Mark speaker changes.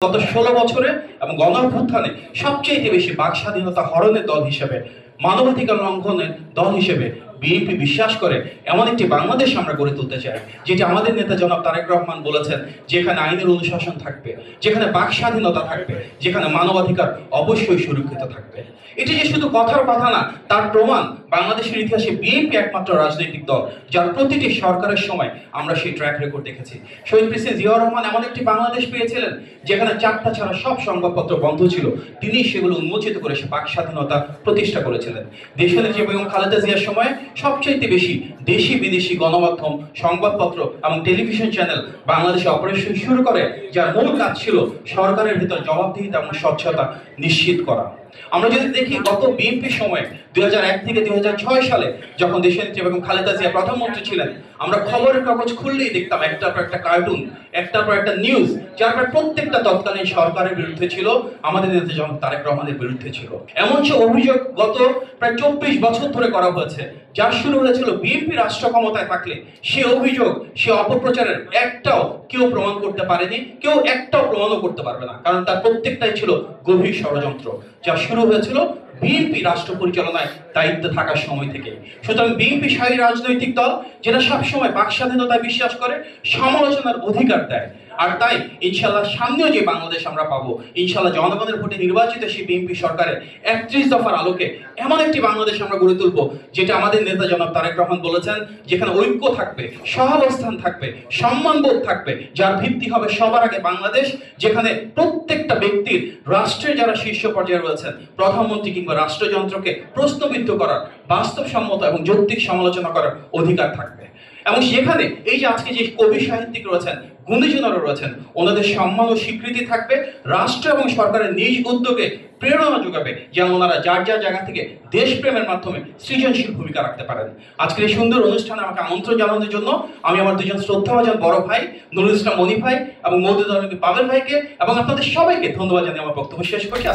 Speaker 1: গত 16 বছরে এবং গণঅভ্যুত্থানে সবচেয়ে বেশি বাক স্বাধীনতা হরণের দল হিসেবে, মানবাধিকার লঙ্ঘনের দল হিসেবে বিএনপি বিশ্বাস করে এমন একটি বাংলাদেশ আমরা গড়ে তুলতে চাই, যেটি আমাদের নেতা জনাব তারেক রহমান বলেছেন, যেখানে আইনের অনুশাসন থাকবে, যেখানে বাক স্বাধীনতা থাকবে, যেখানে মানবাধিকার অবশ্যই সুরক্ষিত থাকবে। এটি যে শুধু কথার কথা না, তার প্রমাণ বাংলাদেশের ইতিহাসে বিএনপি একমাত্র রাজনৈতিক দল যার প্রতিটি সরকারের সময় আমরা সেই ট্র্যাক রেকর্ড দেখেছি। শহীদ প্রেসিডেন্ট জিয়াউর রহমান এমন একটি বাংলাদেশ পেয়েছিলেন যেখানে 4টা ছাড়া সব সংবাদপত্র বন্ধ ছিল, তিনি সেগুলো উন্মোচিত করে সে বাক স্বাধীনতা প্রতিষ্ঠা করেছিলেন। দেশনেত্রী বেগম খালেদা জিয়ার সময় সবচাইতে বেশি দেশি বিদেশি গণমাধ্যম, সংবাদপত্র এবং টেলিভিশন চ্যানেল বাংলাদেশে অপারেশন শুরু করে, যার মূল কাজ ছিল সরকারের ভিতর জবাবদিহিতা এবং স্বচ্ছতা নিশ্চিত করা। আমরা যদি দেখি গত বিএনপি সময়ে 2001 থেকে 2006 সালে যখন দেশনেত্রী বেগম খালেদা জিয়া প্রধানমন্ত্রী ছিলেন, আমরা খবরের কাগজ খুললেই দেখতাম একটার পর একটা কার্টুন, একটার পর একটা নিউজ, যার পর প্রত্যেকটা তৎকালীন সরকারের বিরুদ্ধে ছিল, আমাদের নেতা জনাব তারেক রহমানের বিরুদ্ধে ছিল। এমন যে অভিযোগ গত প্রায় 24 বছর ধরে করা হয়েছে, যার শুরু হয়েছিল বিএনপি রাষ্ট্র ক্ষমতায় থাকলে, সে অভিযোগ, সে অপপ্রচারের একটাও কেউ প্রমাণ করতে পারেনি, কেউ একটাও প্রমাণও করতে পারবে না, কারণ তার প্রত্যেকটাই ছিল গভীর ষড়যন্ত্র, যা শুরু হয়েছিল বিএনপি রাষ্ট্র পরিচালনায় দায়িত্বে থাকার সময় থেকে। সুতরাং বিএনপি সারি রাজনৈতিক দল যেটা সবসময় বাক স্বাধীনতায় বিশ্বাস করে, সমালোচনার অধিকার দেয়। আর তাই ইনশাল্লাহ সামনেও যে বাংলাদেশ আমরা পাবো, ইনশাল্লাহ জনগণের ভোটে নির্বাচিত সেই বিএনপি সরকারের 31 দফার আলোকে এমন একটি বাংলাদেশ আমরা গড়ে তুলবো, যেটা আমাদের নেতা জনাব তারেক রহমান বলেছেন, যেখানে ঐক্য থাকবে, সহাবস্থান থাকবে, সম্মানবোধ থাকবে, যার ভিত্তি হবে সবার আগে বাংলাদেশ, যেখানে প্রত্যেকটা ব্যক্তির রাষ্ট্রের যারা শীর্ষ পর্যায়ে রয়েছেন, প্রধানমন্ত্রী কিংবা রাষ্ট্রযন্ত্রকে প্রশ্নবিদ্ধ করার, বাস্তবসম্মত এবং যৌক্তিক সমালোচনা করার অধিকার থাকবে। এবং সেখানে এই যে আজকে যে কবি সাহিত্যিক রয়েছেন, গুণীজনেরা রয়েছেন, ওনাদের সম্মান ও স্বীকৃতি থাকবে, রাষ্ট্র এবং সরকারের নিজ উদ্যোগে প্রেরণা যোগাবে, যেন ওনারা যার যার জায়গা থেকে দেশপ্রেমের মাধ্যমে সৃজনশীল ভূমিকা রাখতে পারেন। আজকের এই সুন্দর অনুষ্ঠানে আমাকে আমন্ত্রণ জানানোর জন্য আমি আমার দুজন শ্রদ্ধাভাজন বড় ভাই নুরুল ইসলাম মনি ভাই এবং মওদুদ আলম পাবেল ভাইকে এবং আপনাদের সবাইকে ধন্যবাদ জানিয়ে আমার বক্তব্য শেষ করছি।